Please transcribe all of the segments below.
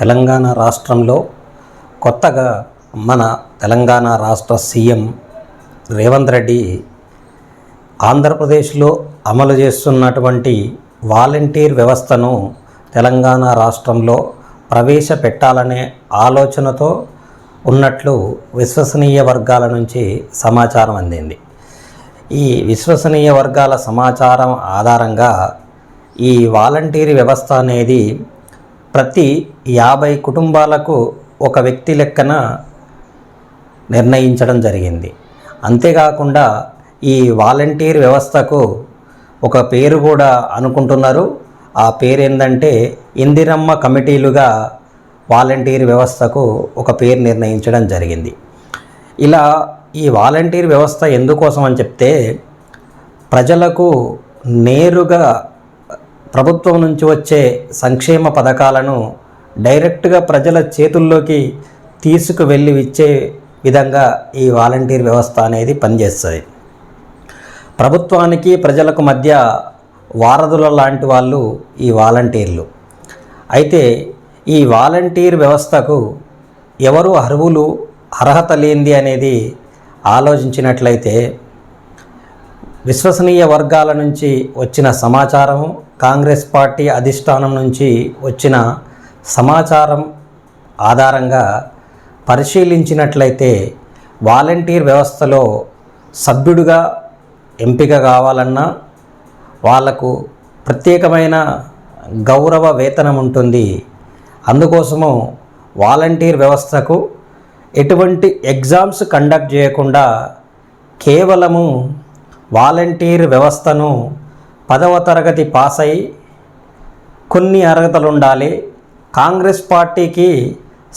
తెలంగాణ రాష్ట్రంలో కొత్తగా మన తెలంగాణ రాష్ట్ర సీఎం రేవంత్ రెడ్డి ఆంధ్రప్రదేశ్లో అమలు చేస్తున్నటువంటి వాలంటీర్ వ్యవస్థను తెలంగాణ రాష్ట్రంలో ప్రవేశపెట్టాలనే ఆలోచనతో ఉన్నట్లు విశ్వసనీయ వర్గాల నుంచి సమాచారం అందింది. ఈ విశ్వసనీయ వర్గాల సమాచారం ఆధారంగా ఈ వాలంటీర్ వ్యవస్థ అనేది ప్రతి 50 కుటుంబాలకు ఒక వ్యక్తి లెక్కన నిర్ణయించడం జరిగింది. అంతేకాకుండా ఈ వాలంటీర్ వ్యవస్థకు ఒక పేరు కూడా అనుకుంటున్నారు. ఆ పేరు ఏంటంటే ఇందిరమ్మ కమిటీలుగా వాలంటీర్ వ్యవస్థకు ఒక పేరు నిర్ణయించడం జరిగింది. ఇలా ఈ వాలంటీర్ వ్యవస్థ ఎందుకోసం అని చెప్తే, ప్రజలకు నేరుగా ప్రభుత్వం నుంచి వచ్చే సంక్షేమ పథకాలను డైరెక్ట్గా ప్రజల చేతుల్లోకి తీసుకువెళ్ళి ఇచ్చే విధంగా ఈ వాలంటీర్ వ్యవస్థ అనేది పనిచేస్తుంది. ప్రభుత్వానికి ప్రజలకు మధ్య వారధుల లాంటి వాళ్ళు ఈ వాలంటీర్లు. అయితే ఈ వాలంటీర్ వ్యవస్థకు ఎవరు అర్హత లేనిది అనేది ఆలోచించినట్లయితే, విశ్వసనీయ వర్గాల నుంచి వచ్చిన సమాచారం, కాంగ్రెస్ పార్టీ అధిష్టానం నుంచి వచ్చిన సమాచారం ఆధారంగా పరిశీలించినట్లయితే, వాలంటీర్ వ్యవస్థలో సభ్యుడిగా ఎంపిక కావాలన్నా వాళ్లకు ప్రత్యేకమైన గౌరవ వేతనం ఉంటుంది. అందుకోసము వాలంటీర్ వ్యవస్థకు ఎటువంటి ఎగ్జామ్స్ కండక్ట్ చేయకుండా కేవలము వాలంటీర్ వ్యవస్థను 10వ తరగతి పాస్ అయి కొన్ని అర్హతలు ఉండాలి, కాంగ్రెస్ పార్టీకి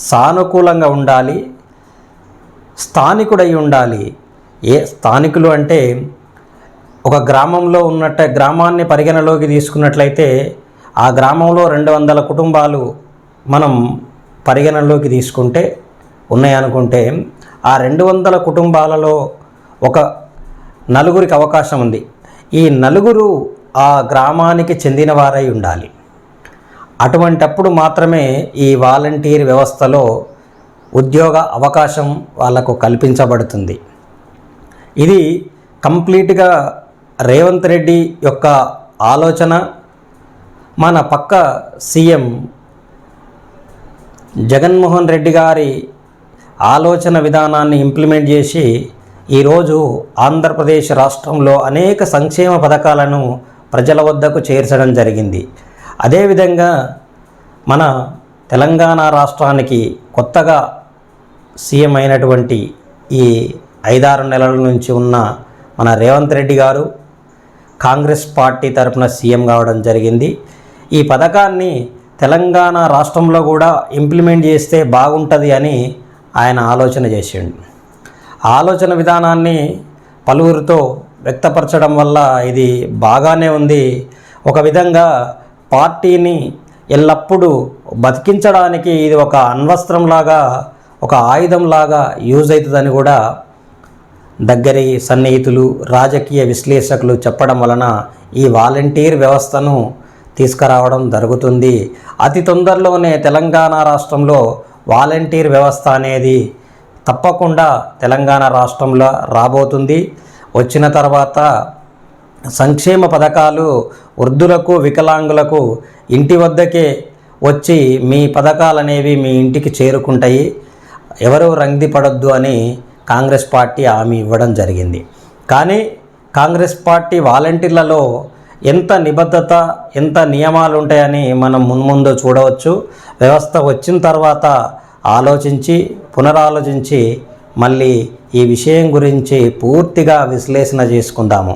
సానుకూలంగా ఉండాలి, స్థానికుడై ఉండాలి. స్థానికులు అంటే ఒక గ్రామంలో గ్రామాన్ని పరిగణలోకి తీసుకున్నట్లయితే ఆ గ్రామంలో 200 కుటుంబాలు మనం పరిగణలోకి తీసుకుంటే ఉన్నాయనుకుంటే, ఆ 200 కుటుంబాలలో ఒక నలుగురికి అవకాశం ఉంది. ఈ నలుగురు ఆ గ్రామానికి చెందిన వారై ఉండాలి. అటువంటప్పుడు మాత్రమే ఈ వాలంటీర్ వ్యవస్థలో ఉద్యోగ అవకాశం వాళ్లకు కల్పించబడుతుంది. ఇది కంప్లీట్గా రేవంత్ రెడ్డి యొక్క ఆలోచన. మన పక్క సీఎం జగన్మోహన్ రెడ్డి గారి ఆలోచన విధానాన్ని ఇంప్లిమెంట్ చేసి ఈరోజు ఆంధ్రప్రదేశ్ రాష్ట్రంలో అనేక సంక్షేమ పథకాలను ప్రజల వద్దకు చేర్చడం జరిగింది. అదేవిధంగా మన తెలంగాణ రాష్ట్రానికి కొత్తగా సీఎం అయినటువంటి ఈ 5-6 నెలల నుంచి ఉన్న మన రేవంత్ రెడ్డి గారు కాంగ్రెస్ పార్టీ తరఫున సీఎం కావడం జరిగింది. ఈ పథకాన్ని తెలంగాణ రాష్ట్రంలో కూడా ఇంప్లిమెంట్ చేస్తే బాగుంటుంది అని ఆయన ఆలోచన చేసిండు. ఆలోచన విధానాన్ని పలువురితో వ్యక్తపరచడం వల్ల ఇది బాగానే ఉంది. ఒక విధంగా పార్టీని ఎల్లప్పుడూ బతికించడానికి ఇది ఒక అణ్వస్త్రంలాగా, ఒక ఆయుధంలాగా యూజ్ అవుతుందని కూడా దగ్గరి సన్నిహితులు, రాజకీయ విశ్లేషకులు చెప్పడం వలన ఈ వాలంటీర్ వ్యవస్థను తీసుకురావడం జరుగుతుంది. అతి తొందరలోనే తెలంగాణ రాష్ట్రంలో వాలంటీర్ వ్యవస్థ అనేది తప్పకుండా తెలంగాణ రాష్ట్రంలో రాబోతుంది. వచ్చిన తర్వాత సంక్షేమ పథకాలు వృద్ధులకు, వికలాంగులకు ఇంటి వద్దకే వచ్చి మీ పథకాలు అనేవి మీ ఇంటికి చేరుకుంటాయి, ఎవరు రంది పడొద్దు అని కాంగ్రెస్ పార్టీ హామీ ఇవ్వడం జరిగింది. కానీ కాంగ్రెస్ పార్టీ వాలంటీర్లలో ఎంత నిబద్ధత, ఎంత నియమాలు ఉంటాయని మనం మున్ముందు చూడవచ్చు. వ్యవస్థ వచ్చిన తర్వాత ఆలోచించి పునరాలోచించి మళ్ళీ ఈ విషయం గురించి పూర్తిగా విశ్లేషణ చేసుకుందాము.